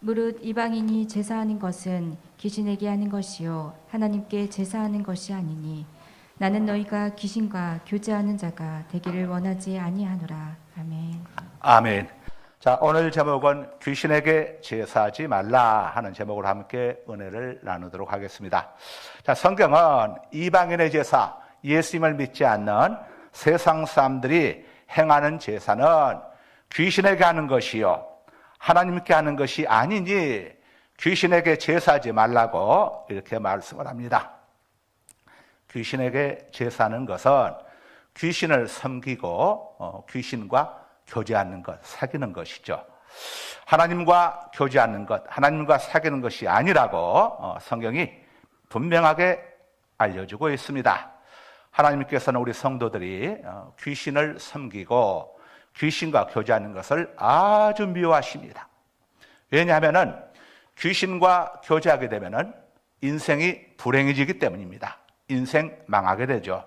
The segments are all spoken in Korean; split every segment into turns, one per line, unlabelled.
무릇 이방인이 제사하는 것은 귀신에게 하는 것이요 하나님께 제사하는 것이 아니니 나는 너희가 귀신과 교제하는 자가 되기를 원하지 아니하노라. 아멘.
아멘. 자, 오늘 제목은 귀신에게 제사하지 말라 하는 제목으로 함께 은혜를 나누도록 하겠습니다. 자, 성경은 이방인의 제사, 예수님을 믿지 않는 세상 사람들이 행하는 제사는 귀신에게 하는 것이요 하나님께 하는 것이 아니니 귀신에게 제사하지 말라고 이렇게 말씀을 합니다. 귀신에게 제사하는 것은 귀신을 섬기고 귀신과 교제하는 것, 사귀는 것이죠. 하나님과 교제하는 것, 하나님과 사귀는 것이 아니라고 성경이 분명하게 알려주고 있습니다. 하나님께서는 우리 성도들이 귀신을 섬기고 귀신과 교제하는 것을 아주 미워하십니다. 왜냐하면 귀신과 교제하게 되면 인생이 불행해지기 때문입니다. 인생 망하게 되죠.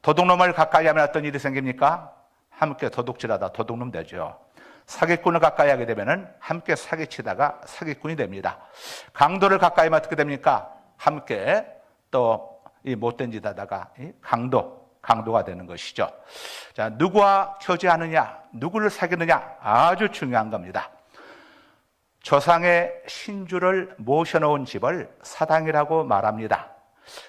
도둑놈을 가까이 하면 어떤 일이 생깁니까? 함께 도둑질하다 도둑놈 되죠. 사기꾼을 가까이 하게 되면 함께 사기치다가 사기꾼이 됩니다. 강도를 가까이 하면 어떻게 됩니까? 함께 또 이 못된 짓 하다가 강도가 되는 것이죠. 자, 누구와 교제하느냐, 누구를 사귀느냐 아주 중요한 겁니다. 조상의 신주를 모셔놓은 집을 사당이라고 말합니다.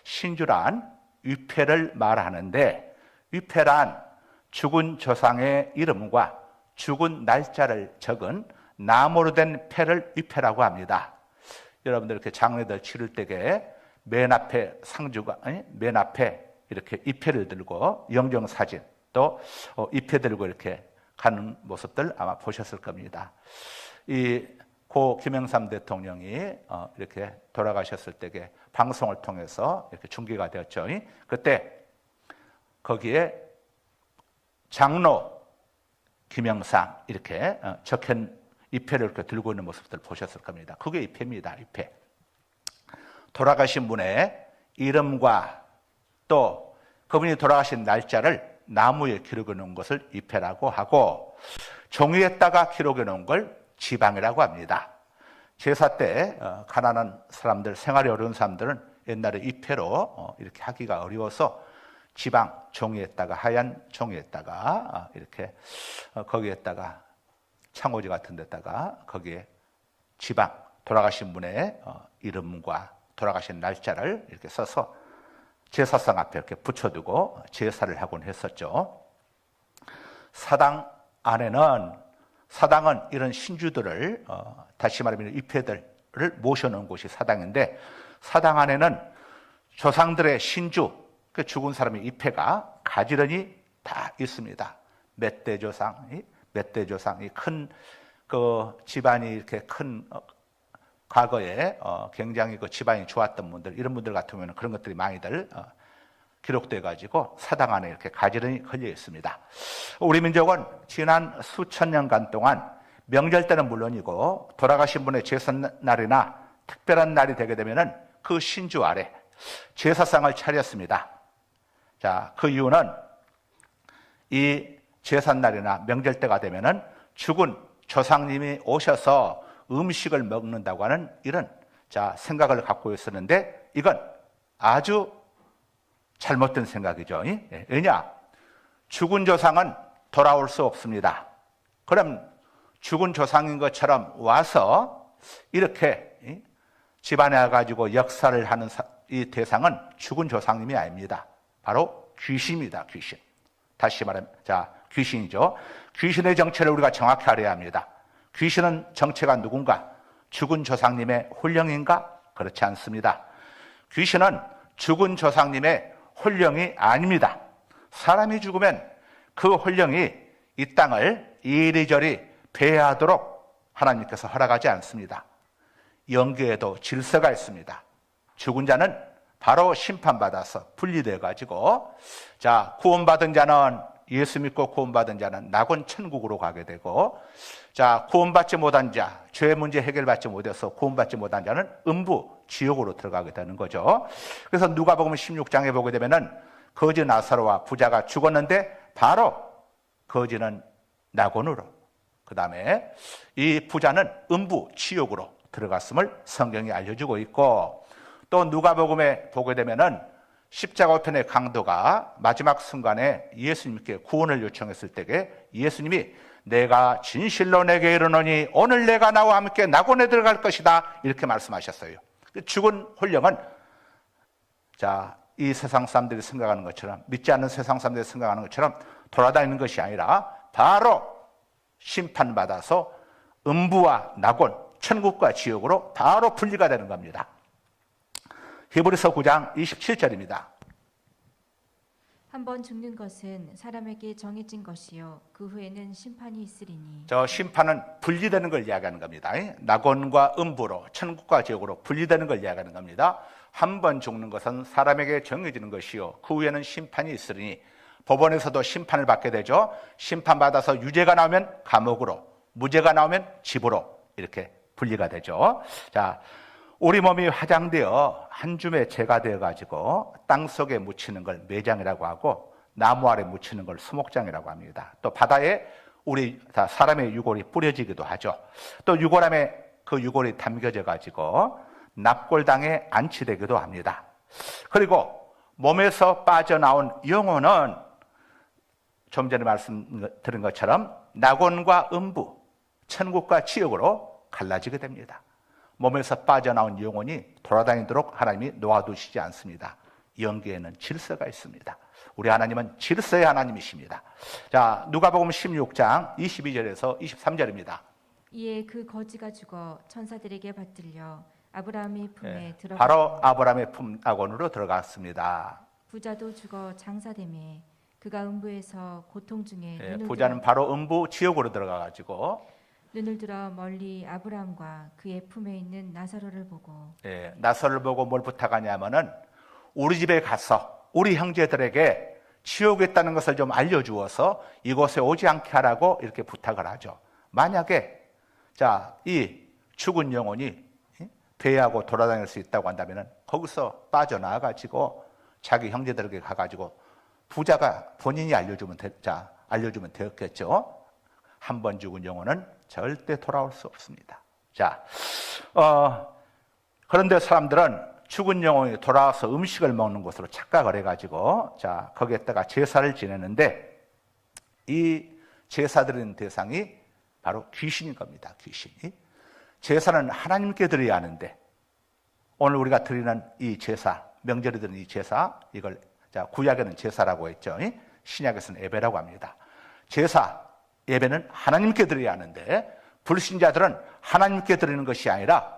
신주란 위패를 말하는데, 위패란 죽은 조상의 이름과 죽은 날짜를 적은 나무로 된 패를 위패라고 합니다. 여러분들 이렇게 장례들 치를 때에 맨 앞에 상주가, 맨 앞에 이렇게 위패를 들고 영정사진 또 위패 들고 이렇게 가는 모습들 아마 보셨을 겁니다. 이 고 김영삼 대통령이 이렇게 돌아가셨을 때에 방송을 통해서 이렇게 중계가 되었죠. 그때 거기에 장로 김영삼 이렇게 적힌 위패를 이렇게 들고 있는 모습들 보셨을 겁니다. 그게 위패입니다. 위패. 돌아가신 분의 이름과 또 그분이 돌아가신 날짜를 나무에 기록해 놓은 것을 위패라고 하고, 종이에다가 기록해 놓은 걸 지방이라고 합니다. 제사 때 가난한 사람들, 생활이 어려운 사람들은 옛날에 위패로 이렇게 하기가 어려워서 지방 종이에다가, 하얀 종이에다가 이렇게 거기에다가 창호지 같은 데다가 거기에 지방, 돌아가신 분의 이름과 돌아가신 날짜를 이렇게 써서 제사상 앞에 이렇게 붙여두고 제사를 하곤 했었죠. 사당 안에는, 사당은 이런 신주들을 다시 말하면 위패들을 모셔놓은 곳이 사당인데, 사당 안에는 조상들의 신주, 그 죽은 사람의 위패가 가지런히 다 있습니다. 몇 대 조상, 이 큰 그 집안이 이렇게 큰 과거에 굉장히 그 집안이 좋았던 분들, 이런 분들 같은 경우는 그런 것들이 많이들 기록돼 가지고 사당 안에 이렇게 가지런히 걸려 있습니다. 우리 민족은 지난 수천 년간 동안 명절 때는 물론이고 돌아가신 분의 제삿날이나 특별한 날이 되게 되면은 그 신주 아래 제사상을 차렸습니다. 자, 그 이유는 이 제삿날이나 명절 때가 되면은 죽은 조상님이 오셔서 음식을 먹는다고 하는 이런 생각을 갖고 있었는데, 이건 아주 잘못된 생각이죠. 왜냐? 죽은 조상은 돌아올 수 없습니다. 그럼 죽은 조상인 것처럼 와서 이렇게 집안에 와가지고 역사를 하는 이 대상은 죽은 조상님이 아닙니다. 바로 귀신입니다. 귀신. 다시 말하면 귀신이죠. 귀신의 정체를 우리가 정확히 알아야 합니다. 귀신은 정체가 누군가? 죽은 조상님의 혼령인가? 그렇지 않습니다. 귀신은 죽은 조상님의 혼령이 아닙니다. 사람이 죽으면 그 혼령이 이 땅을 이리저리 배회하도록 하나님께서 허락하지 않습니다. 영계에도 질서가 있습니다. 죽은 자는 바로 심판받아서 분리되어 가지고, 구원받은 자는, 예수 믿고 구원받은 자는 낙원 천국으로 가게 되고, 구원받지 못한 자, 죄 문제 해결받지 못해서 구원받지 못한 자는 음부 지옥으로 들어가게 되는 거죠. 그래서 누가복음 16장에 보게 되면은 거지 나사로와 부자가 죽었는데 바로 거지는 낙원으로, 그 다음에 이 부자는 음부 지옥으로 들어갔음을 성경이 알려주고 있고, 또 누가복음에 보게 되면은 십자가 우편의 강도가 마지막 순간에 예수님께 구원을 요청했을 때에 예수님이 내가 진실로 내게 이르노니 오늘 내가 나와 함께 낙원에 들어갈 것이다 이렇게 말씀하셨어요. 죽은 혼령은 자, 이 세상 사람들이 생각하는 것처럼, 믿지 않는 세상 사람들이 생각하는 것처럼 돌아다니는 것이 아니라 바로 심판받아서 음부와 낙원, 천국과 지옥으로 바로 분리가 되는 겁니다. 히브리서 9장 27절입니다.
한 번 죽는 것은 사람에게 정해진 것이요 그 후에는 심판이 있으리니.
저 심판은 분리되는 걸 이야기하는 겁니다. 낙원과 음부로, 천국과 지옥으로 분리되는 걸 이야기하는 겁니다. 한 번 죽는 것은 사람에게 정해지는 것이요 그 후에는 심판이 있으리니. 법원에서도 심판을 받게 되죠. 심판받아서 유죄가 나오면 감옥으로, 무죄가 나오면 집으로 이렇게 분리가 되죠. 자, 우리 몸이 화장되어 한 줌의 재가 되어가지고 땅 속에 묻히는 걸 매장이라고 하고, 나무 아래 묻히는 걸 수목장이라고 합니다. 또 바다에 우리 다 사람의 유골이 뿌려지기도 하죠. 또 유골함에 그 유골이 담겨져가지고 납골당에 안치되기도 합니다. 그리고 몸에서 빠져나온 영혼은 좀 전에 말씀드린 것처럼 낙원과 음부, 천국과 지옥으로 갈라지게 됩니다. 몸에서 빠져나온 영혼이 돌아다니도록 하나님이 놓아두시지 않습니다. 영계에는 질서가 있습니다. 우리 하나님은 질서의 하나님이십니다. 자, 누가복음 16장 22절에서 23절입니다.
이에 그 거지가 죽어 천사들에게 받들려 아브라함의 품에 들어가.
바로 아브라함의 품 낙원으로 들어갔습니다.
부자도 죽어 장사되매 그가 음부에서 고통 중에
부자는 바로 음부 지옥으로 들어가가지고
눈을 들어 멀리 아브라함과 그의 품에 있는 나사로를 보고.
나사로를 보고 뭘 부탁하냐면은 우리 집에 가서 우리 형제들에게 지옥에 있다는 것을 좀 알려주어서 이곳에 오지 않게 하라고 이렇게 부탁을 하죠. 만약에 자, 이 죽은 영혼이 배회하고 돌아다닐 수 있다고 한다면은 거기서 빠져나와가지고 자기 형제들에게 가가지고 부자가 본인이 알려주면 되었겠죠. 한 번 죽은 영혼은 절대 돌아올 수 없습니다. 자, 그런데 사람들은 죽은 영혼이 돌아와서 음식을 먹는 곳으로 착각을 해가지고 자, 거기에다가 제사를 지내는데 이 제사 드리는 대상이 바로 귀신인 겁니다. 귀신이. 제사는 하나님께 드려야 하는데 오늘 우리가 드리는 이 제사, 명절에 드리는 이 제사, 이걸 자, 구약에는 제사라고 했죠. 신약에서는 예배라고 합니다. 제사, 예배는 하나님께 드려야 하는데 불신자들은 하나님께 드리는 것이 아니라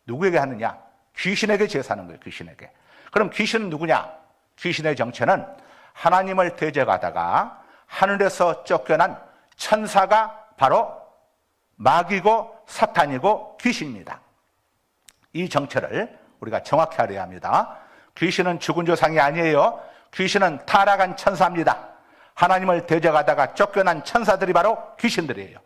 누구에게 하느냐? 귀신에게 제사하는 거예요. 귀신에게. 그럼 귀신은 누구냐? 귀신의 정체는 하나님을 대적하다가 하늘에서 쫓겨난 천사가 바로 마귀고 사탄이고 귀신입니다. 이 정체를 우리가 정확히 알아야 합니다. 귀신은 죽은 조상이 아니에요. 귀신은 타락한 천사입니다. 하나님을 대적하다가 쫓겨난 천사들이 바로 귀신들이에요.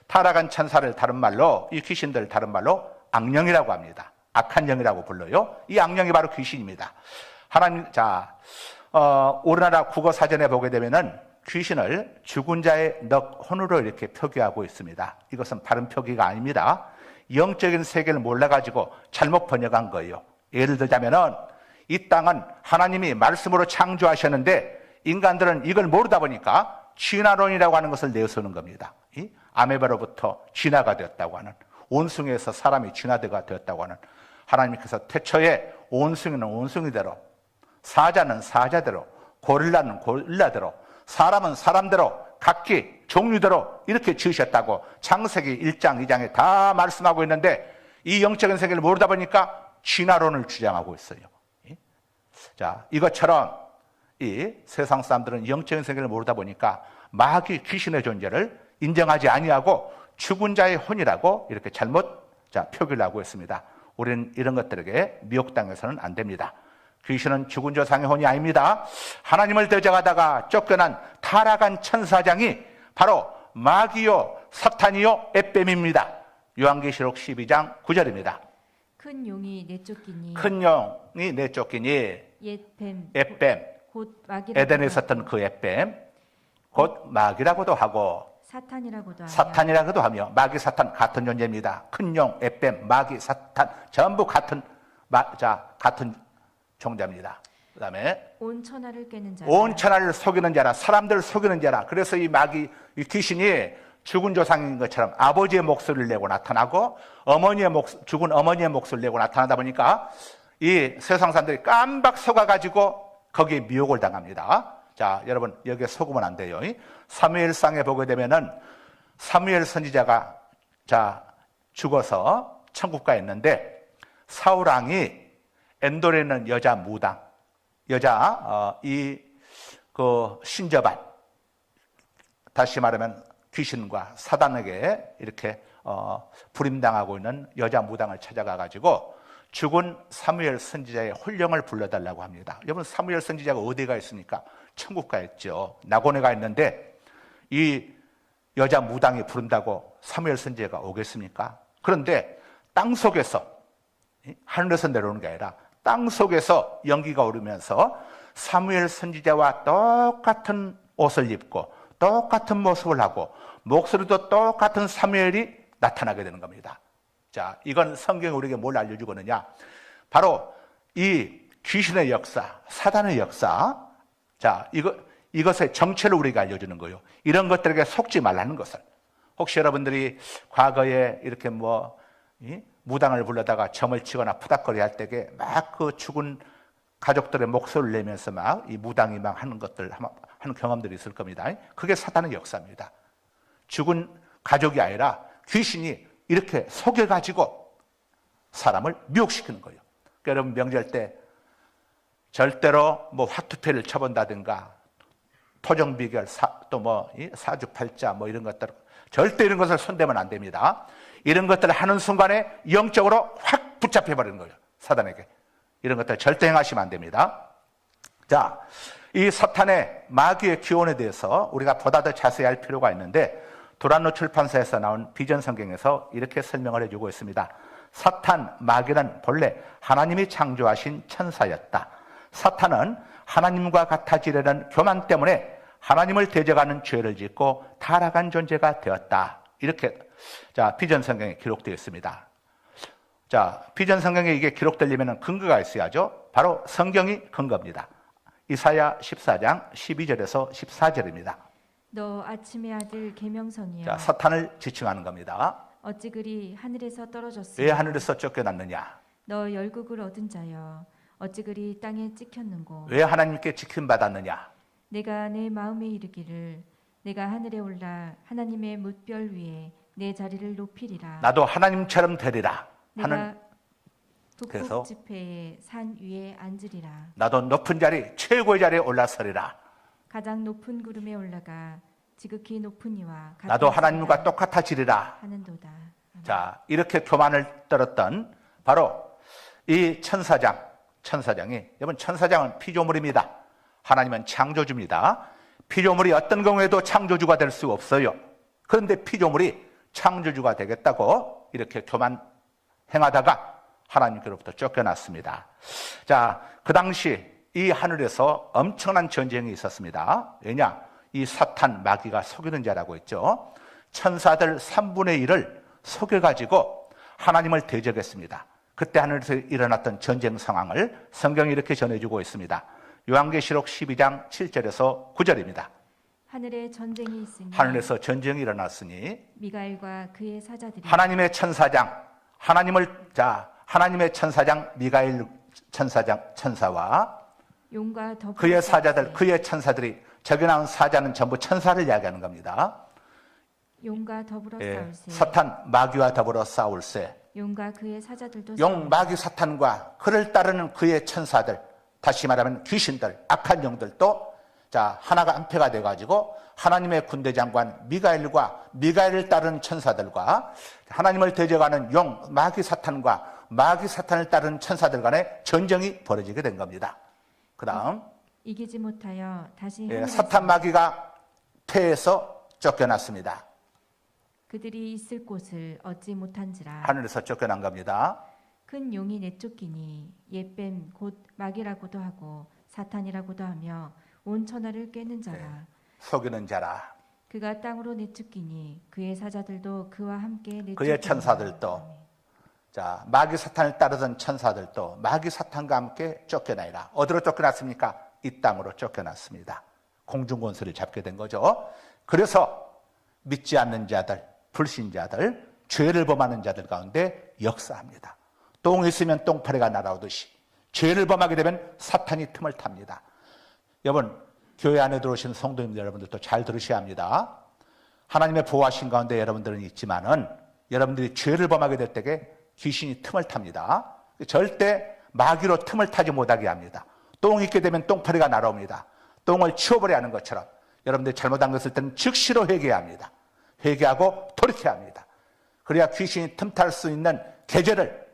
타락한 천사를 다른 말로, 이 귀신들 다른 말로 악령이라고 합니다. 악한 영이라고 불러요. 이 악령이 바로 귀신입니다. 하나님, 자, 우리나라 국어 사전에 보게 되면은 귀신을 죽은 자의 넋혼으로 이렇게 표기하고 있습니다. 이것은 바른 표기가 아닙니다. 영적인 세계를 몰라가지고 잘못 번역한 거예요. 예를 들자면은 이 땅은 하나님이 말씀으로 창조하셨는데 인간들은 이걸 모르다 보니까 진화론이라고 하는 것을 내세우는 겁니다. 아메바로부터 진화가 되었다고 하는, 원숭이에서 사람이 진화가 되었다고 하는, 하나님께서 태초에 원숭이는 원숭이대로, 사자는 사자대로, 고릴라는 고릴라대로, 사람은 사람대로 각기 종류대로 이렇게 지으셨다고 창세기 1장 2장에 다 말씀하고 있는데 이 영적인 세계를 모르다 보니까 진화론을 주장하고 있어요. 자, 이것처럼 이 세상 사람들은 영적인 세계를 모르다 보니까 마귀 귀신의 존재를 인정하지 아니하고 죽은 자의 혼이라고 이렇게 잘못 표기를 하고 있습니다. 우리는 이런 것들에게 미혹당해서는 안 됩니다. 귀신은 죽은 조상의 혼이 아닙니다. 하나님을 대적하다가 쫓겨난 타락한 천사장이 바로 마귀요 사탄이요 에뱀입니다. 요한계시록 12장 9절입니다.
큰 용이 내쫓기니
큰 용이 내쫓기니
옛뱀
에뱀
곧 마귀라고
에덴에 있었던 그 에뱀 곧 마귀라고도 하고
사탄이라고도 하며
사탄이라고도 하며 마귀 사탄 같은 존재입니다. 큰 용, 에뱀, 마귀, 사탄 전부 같은 같은 종자입니다. 그다음에
온 천하를 깨는 자라
온 천하를 속이는 자라, 사람들을 속이는 자라. 그래서 이 마귀, 이 귀신이 죽은 조상인 것처럼 아버지의 목소리를 내고 나타나고 죽은 어머니의 목소리를 내고 나타나다 보니까 이 세상 사람들이 깜박 속아가지고 거기에 미혹을 당합니다. 자, 여러분 여기에 속으면 안 돼요. 사무엘상에 보게 되면은 사무엘 선지자가 죽어서 천국 가 있는데 사울 왕이 엔돌에 있는 여자 무당, 신저반, 다시 말하면 귀신과 사단에게 이렇게 불임당하고 있는 여자 무당을 찾아가 가지고 죽은 사무엘 선지자의 혼령을 불러달라고 합니다. 여러분 사무엘 선지자가 어디가 있습니까? 천국 가 있죠. 낙원에 가 있는데 이 여자 무당이 부른다고 사무엘 선지자가 오겠습니까? 그런데 땅 속에서, 하늘에서 내려오는 게 아니라 땅 속에서 연기가 오르면서 사무엘 선지자와 똑같은 옷을 입고 똑같은 모습을 하고 목소리도 똑같은 사무엘이 나타나게 되는 겁니다. 자, 이건 성경이 우리에게 뭘 알려주거든요? 바로 이 귀신의 역사, 사단의 역사, 이것의 정체를 우리가 알려주는 거예요. 이런 것들에게 속지 말라는 것을. 혹시 여러분들이 과거에 이렇게 무당을 불러다가 점을 치거나 푸닥거리 할 때에 막 그 죽은 가족들의 목소리를 내면서 막 이 무당이 막 하는 것들, 하는 경험들이 있을 겁니다. 그게 사단의 역사입니다. 죽은 가족이 아니라 귀신이 이렇게 속여가지고 사람을 미혹시키는 거예요. 그러니까 여러분 명절 때 절대로 화투패를 쳐본다든가 토정비결, 사주팔자 이런 것들, 절대 이런 것을 손대면 안 됩니다. 이런 것들을 하는 순간에 영적으로 확 붙잡혀버리는 거예요. 사단에게. 이런 것들 절대 행하시면 안 됩니다. 자, 이 사탄의 마귀의 기원에 대해서 우리가 보다 더 자세히 알 필요가 있는데 도란노 출판사에서 나온 비전 성경에서 이렇게 설명을 해주고 있습니다. 사탄, 마귀는 본래 하나님이 창조하신 천사였다. 사탄은 하나님과 같아지려는 교만 때문에 하나님을 대적하는 죄를 짓고 타락한 존재가 되었다. 이렇게 비전 성경에 기록되어 있습니다. 비전 성경에 이게 기록되려면 근거가 있어야죠. 바로 성경이 근거입니다. 이사야 14장 12절에서 14절입니다.
너 아침의 아들 계명성이여
사탄을 지칭하는 겁니다.
어찌 그리 하늘에서 떨어졌으며
왜 하늘에서 쫓겨났느냐?
너 열국을 얻은 자여 어찌 그리 땅에 찍혔는고
왜 하나님께 지킴받았느냐?
내가 내 마음에 이르기를 내가 하늘에 올라 하나님의 뭇별 위에 내 자리를 높이리라.
나도 하나님처럼 되리라.
내가
그래서
북극 지폐의 산 위에 앉으리라.
나도 높은 자리, 최고의 자리에 올라서리라.
가장 높은 구름에 올라가 지극히 높은 이와
나도 하나님과 똑같아지리라
하는도다.
이렇게 교만을 떨었던 바로 이 천사장이, 여러분 천사장은 피조물입니다. 하나님은 창조주입니다. 피조물이 어떤 경우에도 창조주가 될 수 없어요. 그런데 피조물이 창조주가 되겠다고 이렇게 교만 행하다가 하나님께로부터 쫓겨났습니다. 그 당시 이 하늘에서 엄청난 전쟁이 있었습니다. 왜냐? 이 사탄, 마귀가 속이는 자라고 했죠. 천사들 3분의 1을 속여가지고 하나님을 대적했습니다. 그때 하늘에서 일어났던 전쟁 상황을 성경이 이렇게 전해주고 있습니다. 요한계시록 12장 7절에서 9절입니다.
하늘에 전쟁이 있으니
하늘에서 전쟁이 일어났으니
미가엘과 그의 사자들이
하나님의 천사장, 하나님의 천사장 미가엘 천사와
용과 더불어
그의 사자들, 그의 천사들이, 저기 나온 사자는 전부 천사를 이야기하는 겁니다.
용과 더불어 싸울세.
사탄, 마귀와 더불어 싸울세.
용과 그의 사자들도
용, 마귀, 사탄과 그를 따르는 그의 천사들, 다시 말하면 귀신들, 악한 영들도 하나가 한패가 돼가지고 하나님의 군대 장관 미가엘과 미가엘을 따르는 천사들과 하나님을 대적하는 용, 마귀, 사탄과 마귀, 사탄을 따르는 천사들 간의 전쟁이 벌어지게 된 겁니다. 그 다음
이기지 못하여 다시
사탄, 마귀가 패해서 쫓겨났습니다.
그들이 있을 곳을 얻지 못한지라.
하늘에서 쫓겨난 겁니다.
큰 용이 내쫓기니 옛뱀 곧 마귀라고도 하고 사탄이라고도 하며 온 천하를 꿰는 자라.
속이는 자라.
그가 땅으로 내쫓기니 그의 사자들도 그와 함께 내쫓기니
그의 천사들도. 자, 마귀 사탄을 따르던 천사들도 마귀 사탄과 함께 쫓겨나니라. 어디로 쫓겨났습니까? 이 땅으로 쫓겨났습니다. 공중권세를 잡게 된 거죠. 그래서 믿지 않는 자들, 불신자들, 죄를 범하는 자들 가운데 역사합니다. 똥이 있으면 똥파리가 날아오듯이 죄를 범하게 되면 사탄이 틈을 탑니다. 여러분, 교회 안에 들어오시는 성도님들 여러분들도 잘 들으셔야 합니다. 하나님의 보호하신 가운데 여러분들은 있지만은 여러분들이 죄를 범하게 될 때에 귀신이 틈을 탑니다. 절대 마귀로 틈을 타지 못하게 합니다. 똥이 있게 되면 똥파리가 날아옵니다. 똥을 치워버려야 하는 것처럼 여러분들이 잘못한 것을 때는 즉시로 회개해야 합니다. 회개하고 돌이켜야 합니다. 그래야 귀신이 틈탈 수 있는 계제를,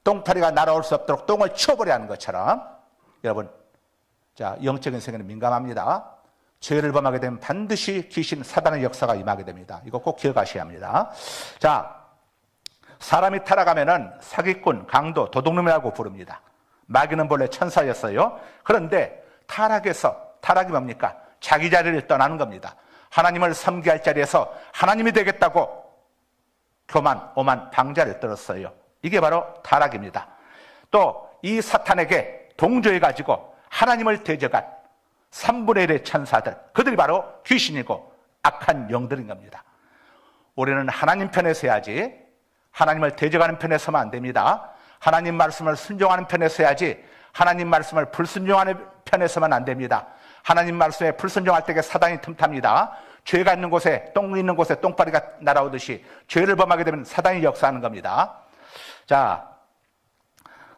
똥파리가 날아올 수 없도록 똥을 치워버려야 하는 것처럼 여러분, 자, 영적인 세계는 민감합니다. 죄를 범하게 되면 반드시 귀신, 사단의 역사가 임하게 됩니다. 이거 꼭 기억하셔야 합니다. 자, 사람이 타락하면은 사기꾼, 강도, 도둑놈이라고 부릅니다. 마귀는 본래 천사였어요. 그런데 타락이 뭡니까? 자기 자리를 떠나는 겁니다. 하나님을 섬기할 자리에서 하나님이 되겠다고 교만, 오만, 방자를 떨었어요. 이게 바로 타락입니다. 또 이 사탄에게 동조해가지고 하나님을 대적한 3분의 1의 천사들, 그들이 바로 귀신이고 악한 영들인 겁니다. 우리는 하나님 편에 서야지 하나님을 대적하는 편에 서면 안 됩니다. 하나님 말씀을 순종하는 편에 서야지 하나님 말씀을 불순종하는 편에 서면 안 됩니다. 하나님 말씀에 불순종할 때에 사단이 틈탑니다. 죄가 있는 곳에, 똥 있는 곳에 똥파리가 날아오듯이 죄를 범하게 되면 사단이 역사하는 겁니다. 자,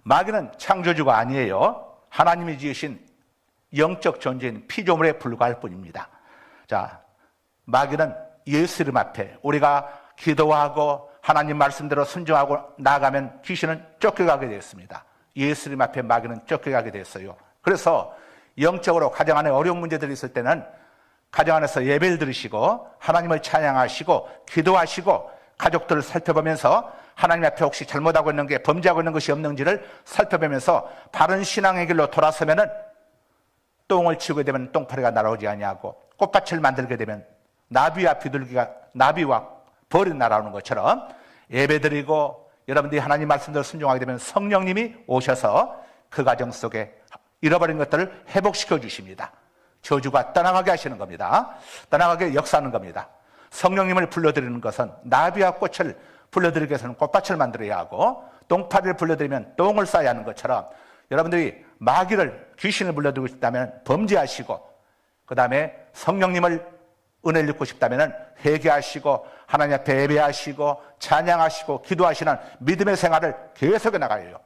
마귀는 창조주가 아니에요. 하나님이 지으신 영적 존재인 피조물에 불과할 뿐입니다. 자, 마귀는 예수 이름 앞에 우리가 기도하고 하나님 말씀대로 순종하고 나아가면 귀신은 쫓겨가게 되었습니다. 예수 이름 앞에 마귀는 쫓겨가게 됐어요. 그래서 영적으로 가정 안에 어려운 문제들이 있을 때는 가정 안에서 예배를 드리시고 하나님을 찬양하시고 기도하시고 가족들을 살펴보면서 하나님 앞에 혹시 잘못하고 있는 게, 범죄하고 있는 것이 없는지를 살펴보면서 바른 신앙의 길로 돌아서면은 똥을 치우게 되면 똥파리가 날아오지 아니하고 꽃밭을 만들게 되면 나비와 비둘기가, 나비와 벌이 날아오는 것처럼 예배드리고 여러분들이 하나님 말씀대로 순종하게 되면 성령님이 오셔서 그 가정 속에 잃어버린 것들을 회복시켜 주십니다. 저주가 떠나가게 하시는 겁니다. 떠나가게 역사하는 겁니다. 성령님을 불러드리는 것은 나비와 꽃을 불러드리기 위해서는 꽃밭을 만들어야 하고 똥파리를 불러드리면 똥을 싸야 하는 것처럼 여러분들이 마귀를, 귀신을 불러들이고 싶다면 범죄하시고 그 다음에 성령님을 은혜를 입고 싶다면 회개하시고 하나님 앞에 예배하시고 찬양하시고 기도하시는 믿음의 생활을 계속해 나가요.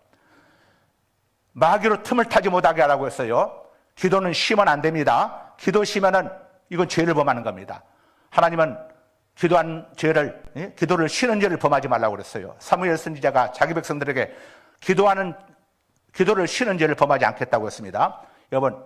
마귀로 틈을 타지 못하게 하라고 했어요. 기도는 쉬면 안 됩니다. 기도 쉬면은 이건 죄를 범하는 겁니다. 하나님은 기도한 죄를, 기도를 쉬는 죄를 범하지 말라고 그랬어요. 사무엘 선지자가 자기 백성들에게 기도를 쉬는 죄를 범하지 않겠다고 했습니다. 여러분,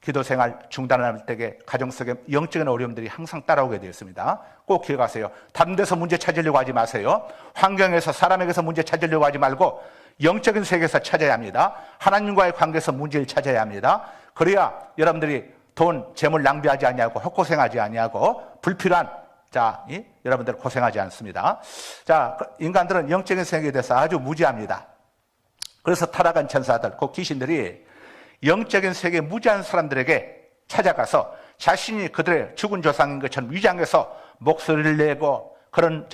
기도 생활 중단할 때에 가정 속에 영적인 어려움들이 항상 따라오게 되었습니다. 꼭 기억하세요. 다른 데서 문제 찾으려고 하지 마세요. 환경에서, 사람에게서 문제 찾으려고 하지 말고 영적인 세계에서 찾아야 합니다. 하나님과의 관계에서 문제를 찾아야 합니다. 그래야 여러분들이 돈, 재물 낭비하지 아니하고 헛고생하지 아니하고 불필요한, 자, 여러분들 고생하지 않습니다. 자, 인간들은 영적인 세계에 대해서 아주 무지합니다. 그래서 타락한 천사들, 그 귀신들이 영적인 세계에 무지한 사람들에게 찾아가서 자신이 그들의 죽은 조상인 것처럼 위장해서 목소리를 내고 그런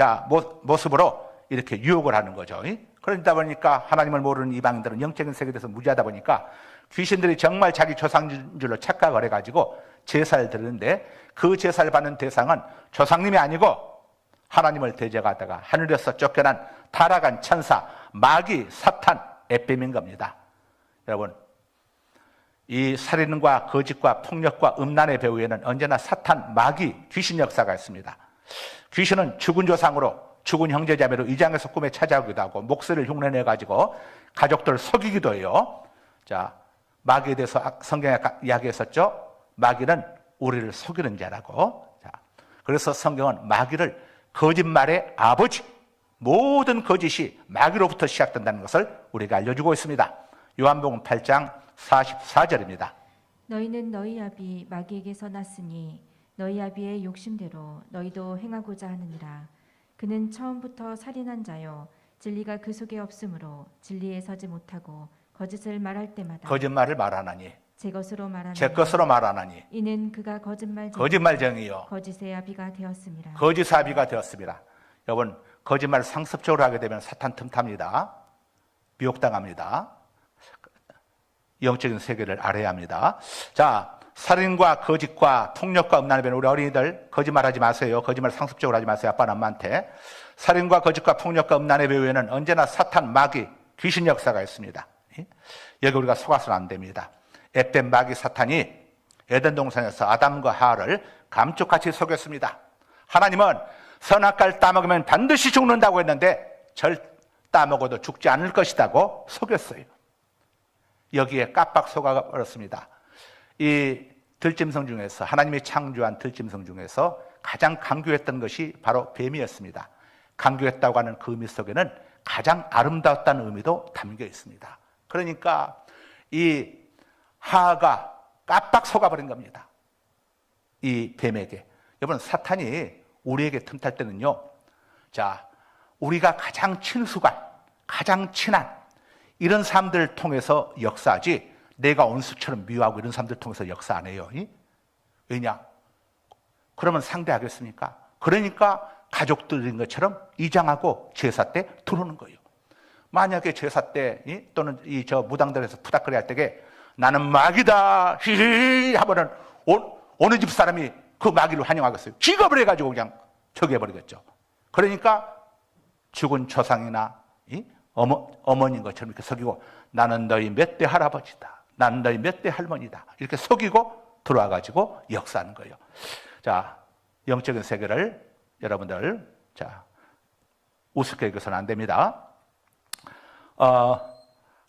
모습으로 이렇게 유혹을 하는 거죠. 그러다 보니까 하나님을 모르는 이방인들은 영적인 세계에 대해서 무지하다 보니까 귀신들이 정말 자기 조상인 줄로 착각을 해가지고 제사를 드리는데 그 제사를 받는 대상은 조상님이 아니고 하나님을 대적하다가 하늘에서 쫓겨난 타락한 천사, 마귀, 사탄, 에뱀인 겁니다. 여러분, 이 살인과 거짓과 폭력과 음란의 배후에는 언제나 사탄, 마귀, 귀신 역사가 있습니다. 귀신은 죽은 조상으로, 죽은 형제자매로 위장해서 꿈에 찾아오기도 하고 목소리를 흉내내가지고 가족들을 속이기도 해요. 자, 마귀에 대해서 성경에 이야기했었죠. 마귀는 우리를 속이는 자라고. 자, 그래서 성경은 마귀를 거짓말의 아버지, 모든 거짓이 마귀로부터 시작된다는 것을 우리가 알려주고 있습니다. 요한복음 8장 44절입니다.
너희는 너희 아비 마귀에게서 났으니 너희 아비의 욕심대로 너희도 행하고자 하느니라. 그는 처음부터 살인한 자요 진리가 그 속에 없으므로 진리에 서지 못하고 거짓을 말할 때마다
거짓말을 말하나니
제 것으로 말하나니
제 것으로 말하나니
이는 그가
거짓말쟁이요
거짓의 아비가 되었습니다.
거짓 아비가 되었습니다. 여러분, 거짓말 상습적으로 하게 되면 사탄 틈탑니다. 미혹당합니다. 영적인 세계를 알아야 합니다. 자, 살인과 거짓과 폭력과 음란의 배는 우리 어린이들 거짓말하지 마세요. 거짓말 상습적으로 하지 마세요. 아빠나 엄마한테. 살인과 거짓과 폭력과 음란의 배후에는 언제나 사탄, 마귀, 귀신 역사가 있습니다. 여기 우리가 속아서는 안 됩니다. 앳된 마귀 사탄이 에덴 동산에서 아담과 하와를 감쪽같이 속였습니다. 하나님은 선악과를 따먹으면 반드시 죽는다고 했는데 절 따먹어도 죽지 않을 것이라고 속였어요. 여기에 깜빡 속아버렸습니다. 이 들짐승 중에서 하나님이 창조한 들짐승 중에서 가장 강교했던 것이 바로 뱀이었습니다. 강교했다고 하는 그 의미 속에는 가장 아름다웠다는 의미도 담겨 있습니다. 그러니까 이 하하가 깜빡 속아버린 겁니다. 이 뱀에게. 여러분, 사탄이 우리에게 틈탈 때는요, 자, 우리가 가장 친숙한, 가장 친한 이런 사람들을 통해서 역사하지, 내가 원수처럼 미워하고 이런 사람들 통해서 역사 안 해요. 왜냐? 그러면 상대하겠습니까? 그러니까 가족들인 것처럼 이장하고 제사 때 들어오는 거예요. 만약에 제사 때 또는 저 무당들에서 푸닥거리 할 때에 나는 마귀다 히히 하면은 어느 집 사람이 그 마귀를 환영하겠어요? 기겁을 해가지고 그냥 저기 해버리겠죠. 그러니까 죽은 조상이나 어머니인 것처럼 이렇게 속이고 나는 너희 몇 대 할아버지다. 나는 너희 몇 대 할머니다. 이렇게 속이고 들어와가지고 역사하는 거예요. 자, 영적인 세계를 여러분들 자 우습게 여겨서는 안 됩니다.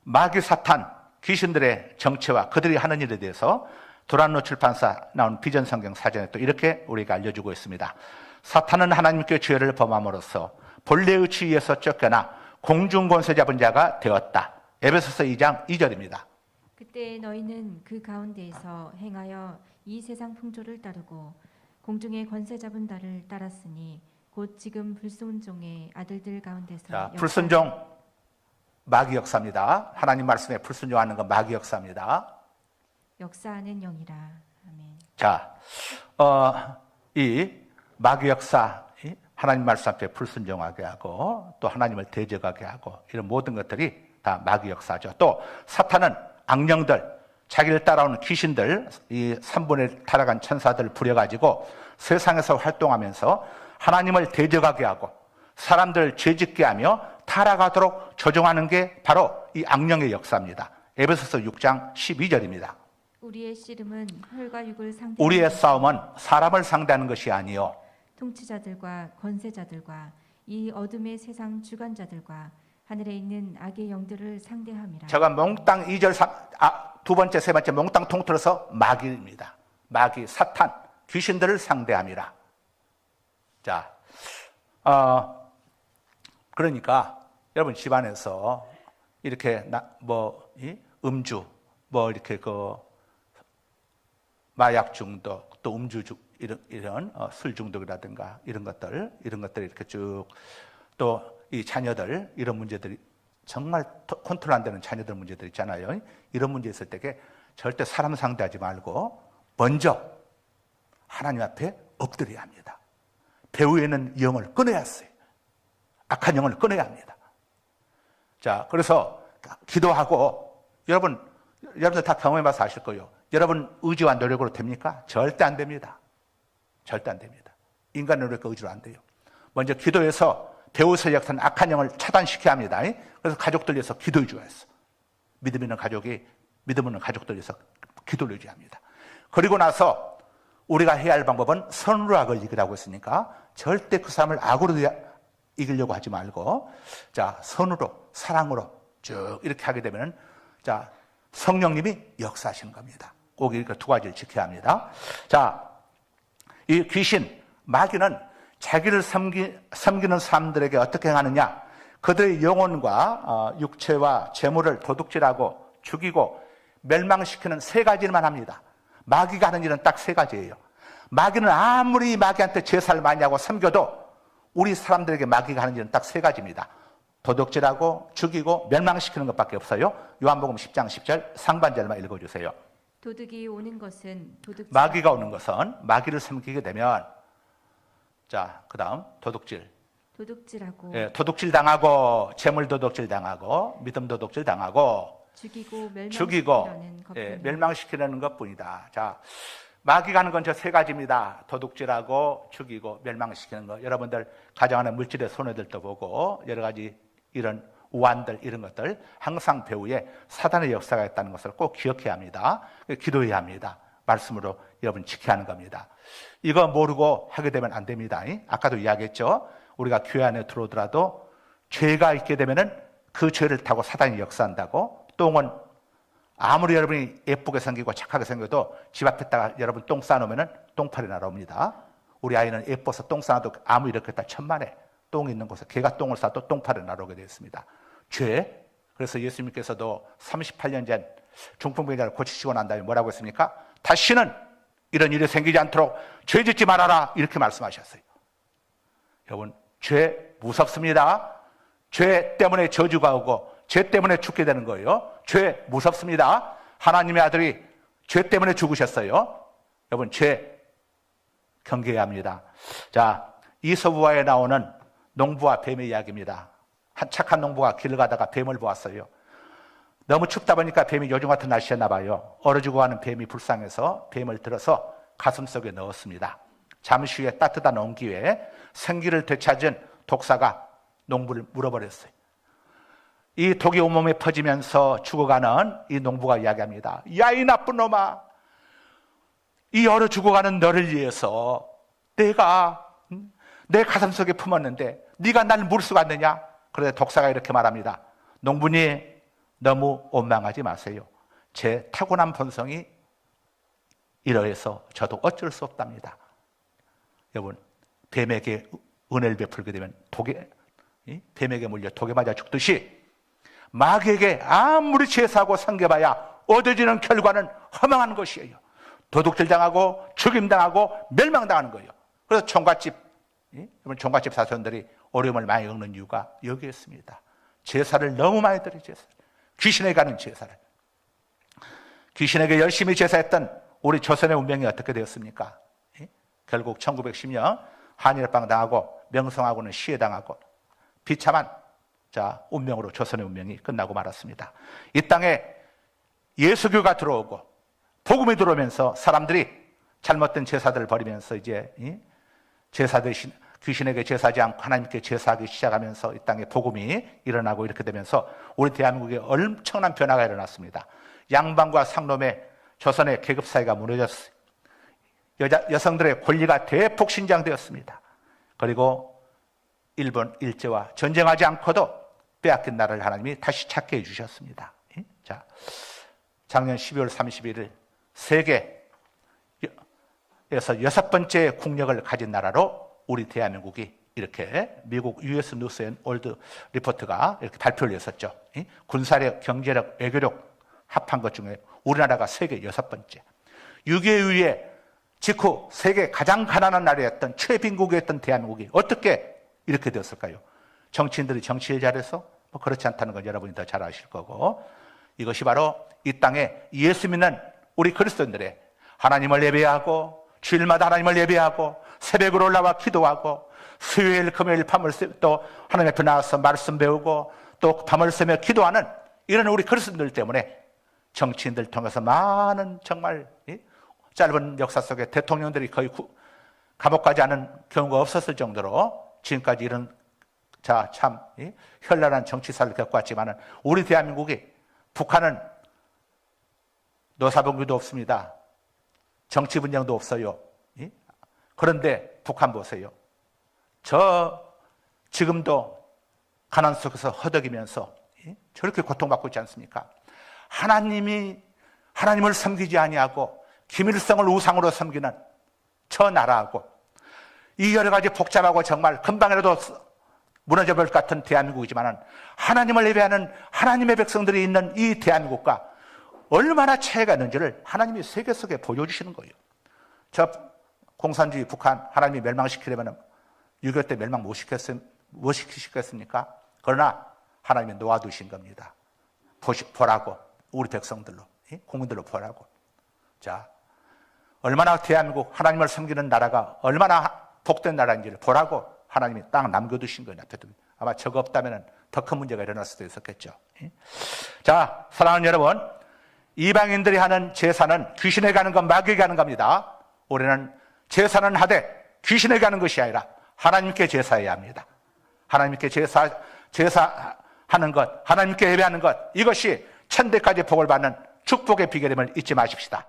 마귀 사탄 귀신들의 정체와 그들이 하는 일에 대해서 도란노 출판사 나온 비전 성경 사전에 또 이렇게 우리가 알려주고 있습니다. 사탄은 하나님께 죄를 범함으로써 본래의 지위에서 쫓겨나 공중 권세 잡은 자가 되었다. 에베소서 2장 2절입니다.
그때 너희는 그 가운데에서 행하여 이 세상 풍조를 따르고 공중의 권세 잡은 자를 따랐으니 곧 지금 불순종의 아들들 가운데서
자, 불순종 마귀 역사입니다. 하나님 말씀에 불순종하는 건 마귀 역사입니다.
역사하는 영이라. 아멘.
자, 이 마귀 역사, 하나님 말씀 앞에 불순종하게 하고 또 하나님을 대적하게 하고 이런 모든 것들이 다 마귀 역사죠. 또 사탄은 악령들, 자기를 따라오는 귀신들, 이 3분의 1 타락한 천사들을 부려가지고 세상에서 활동하면서 하나님을 대적하게 하고 사람들을 죄짓게 하며 타락하도록 조종하는 게 바로 이 악령의 역사입니다. 에베소서 6장 12절입니다.
우리의 씨름은 혈과 육을 상대.
우리의 싸움은 사람을 상대하는 것이 아니요
통치자들과 권세자들과 이 어둠의 세상 주관자들과 하늘에 있는 악의 영들을 상대함이라.
제가 몽땅 2절 두 번째 세 번째 몽땅 통틀어서 마귀입니다. 마귀 사탄 귀신들을 상대함이라. 자, 그러니까 여러분 집안에서 이렇게 음주 이렇게 그 마약 중독 또 음주 이런 술 중독이라든가 이런 것들 이렇게 쭉 또 이 자녀들 이런 문제들이 정말 컨트롤 안 되는 자녀들 문제들 있잖아요. 이런 문제 있을 때에 절대 사람 상대하지 말고 먼저 하나님 앞에 엎드려야 합니다. 배후에는 영을 끊어야 했어요. 악한 영을 끊어야 합니다. 자, 그래서 기도하고 여러분들 다 경험해봐서 아실 거예요. 여러분 의지와 노력으로 됩니까? 절대 안 됩니다. 절대 안 됩니다. 인간 노력과 의지로 안 돼요. 먼저 기도해서 배후에서 역사는 악한 영을 차단시켜야 합니다. 그래서 가족들 위해서 기도해 줘야 했어. 믿음 있는 가족들 위해서 기도를 해줘야 합니다. 그리고 나서 우리가 해야 할 방법은 선으로 악을 이기라고 했으니까 절대 그 사람을 악으로 이기려고 하지 말고 자 선으로 사랑으로 쭉 이렇게 하게 되면 자 성령님이 역사하시는 겁니다. 꼭 이렇게 두 가지를 지켜야 합니다. 자, 이 귀신 마귀는 자기를 섬기는 사람들에게 어떻게 하느냐? 그들의 영혼과 육체와 재물을 도둑질하고 죽이고 멸망시키는 세 가지만 합니다. 마귀가 하는 일은 딱 세 가지예요. 마귀는 아무리 마귀한테 제사를 많이 하고 섬겨도 우리 사람들에게 마귀가 하는 일은 딱 세 가지입니다. 도둑질하고 죽이고 멸망시키는 것밖에 없어요. 요한복음 10장 10절 상반절만 읽어주세요.
도둑이 오는 것은
마귀가 오는 것은 마귀를 섬기게 되면, 자, 그 다음
도둑질하고
예, 도둑질 당하고 재물 도둑질 당하고 믿음 도둑질 당하고
죽이고
예, 멸망시키려는 것뿐이다. 자, 마귀가 하는 건 저 세 가지입니다. 도둑질하고 죽이고 멸망시키는 거. 여러분들 가정 안에 물질의 손해들도 보고 여러 가지 이런 우환들 이런 것들 항상 배후에 사단의 역사가 있다는 것을 꼭 기억해야 합니다. 기도해야 합니다. 말씀으로 여러분 지켜야 하는 겁니다. 이거 모르고 하게 되면 안 됩니다. 아까도 이야기했죠. 우리가 교회 안에 들어오더라도 죄가 있게 되면은 그 죄를 타고 사단이 역사한다고. 똥은 아무리 여러분이 예쁘게 생기고 착하게 생겨도 집 앞에다가 여러분 똥 싸놓으면은 똥파리 날아옵니다. 우리 아이는 예뻐서 똥 싸놔도 아무 일 없겠다 천만에 똥 있는 곳에 개가 똥을 싸도 똥파리 날아오게 되어 있습니다. 죄. 그래서 예수님께서도 38년 전 중풍병자를 고치시고 난 다음에 뭐라고 했습니까? 다시는 이런 일이 생기지 않도록 죄 짓지 말아라 이렇게 말씀하셨어요. 여러분, 죄 무섭습니다. 죄 때문에 저주가 오고 죄 때문에 죽게 되는 거예요. 죄 무섭습니다. 하나님의 아들이 죄 때문에 죽으셨어요. 여러분, 죄 경계해야 합니다. 자, 이서부화에 나오는 농부와 뱀의 이야기입니다. 한 착한 농부가 길을 가다가 뱀을 보았어요. 너무 춥다 보니까 뱀이 요즘 같은 날씨였나 봐요. 얼어 죽어가는 뱀이 불쌍해서 뱀을 들어서 가슴속에 넣었습니다. 잠시 후에 따뜻한 온기에 생기를 되찾은 독사가 농부를 물어버렸어요. 이 독이 온몸에 퍼지면서 죽어가는 이 농부가 이야기합니다. 야, 이 나쁜 놈아, 이 얼어 죽어가는 너를 위해서 내가 내 가슴속에 품었는데 네가 날 물 수가 있느냐? 그런데 독사가 이렇게 말합니다. 농부님, 너무 원망하지 마세요. 제 타고난 본성이 이러해서 저도 어쩔 수 없답니다. 여러분, 뱀에게 은혜를 베풀게 되면 뱀에게 물려 독에 맞아 죽듯이 마귀에게 아무리 제사하고 섬겨봐야 얻어지는 결과는 허망한 것이에요. 도둑질 당하고 죽임 당하고 멸망당하는 거예요. 그래서 총갓집 사촌들이 어려움을 많이 겪는 이유가 여기에 있습니다. 제사를 너무 많이 드려. 귀신에게 가는 제사를. 귀신에게 열심히 제사했던 우리 조선의 운명이 어떻게 되었습니까? 결국 1910년 한일합방 당하고 명성하고는 시해당하고 비참한 운명으로 조선의 운명이 끝나고 말았습니다. 이 땅에 예수교가 들어오고 복음이 들어오면서 사람들이 잘못된 제사들을 벌이면서 이제 제사 대신 귀신에게 제사하지 않고 하나님께 제사하기 시작하면서 이 땅에 복음이 일어나고 이렇게 되면서 우리 대한민국에 엄청난 변화가 일어났습니다. 양반과 상놈의 조선의 계급사회가 무너졌어요. 여성들의 권리가 대폭 신장되었습니다. 그리고 일본 일제와 전쟁하지 않고도 빼앗긴 나라를 하나님이 다시 찾게 해주셨습니다. 자, 작년 12월 31일 세계에서 6번째 국력을 가진 나라로 우리 대한민국이 이렇게 미국 US 뉴스 앤 월드 리포트가 이렇게 발표를 했었죠. 군사력, 경제력, 외교력 합한 것 중에 우리나라가 세계 6번째. 6.25 이후에 직후 세계 가장 가난한 나라였던 최빈국이었던 대한민국이 어떻게 이렇게 되었을까요? 정치인들이 정치를 잘해서 그렇지 않다는 건 여러분이 더 잘 아실 거고, 이것이 바로 이 땅에 예수 믿는 우리 그리스도인들의 하나님을 예배하고 주일마다 하나님을 예배하고 새벽으로 올라와 기도하고 수요일 금요일 밤을 또 하나님 앞에 나와서 말씀 배우고 또 밤을 새며 기도하는 이런 우리 그리스도인들 때문에 정치인들 통해서 많은 정말 짧은 역사 속에 대통령들이 거의 감옥 가지 않은 경우가 없었을 정도로 지금까지 이런 참 현란한 정치사를 겪어왔지만 우리 대한민국이, 북한은 노사봉규도 없습니다. 정치 분쟁도 없어요. 그런데 북한 보세요. 지금도 가난 속에서 허덕이면서 저렇게 고통받고 있지 않습니까? 하나님을 섬기지 아니하고 김일성을 우상으로 섬기는 저 나라하고 이 여러 가지 복잡하고 정말 금방이라도 무너져 버릴 것 같은 대한민국이지만 하나님을 예배하는 하나님의 백성들이 있는 이 대한민국과 얼마나 차이가 있는지를 하나님이 세계 속에 보여주시는 거예요. 저 공산주의 북한 하나님이 멸망시키려면 6.25 때 멸망 못 시키시겠습니까? 그러나 하나님이 놓아두신 겁니다. 보라고, 우리 백성들로, 국민들로 보라고. 자, 얼마나 대한민국 하나님을 섬기는 나라가 얼마나 복된 나라인지를 보라고 하나님이 딱 남겨두신 거예요. 아마 저거 없다면 더 큰 문제가 일어날 수도 있었겠죠. 자, 사랑하는 여러분, 이방인들이 하는 제사는 귀신에게 하는 것, 마귀에게 하는 겁니다. 우리는 제사는 하되 귀신에게 하는 것이 아니라 하나님께 제사해야 합니다. 하나님께 제사하는 것, 하나님께 예배하는 것, 이것이 천대까지 복을 받는 축복의 비결임을 잊지 마십시다.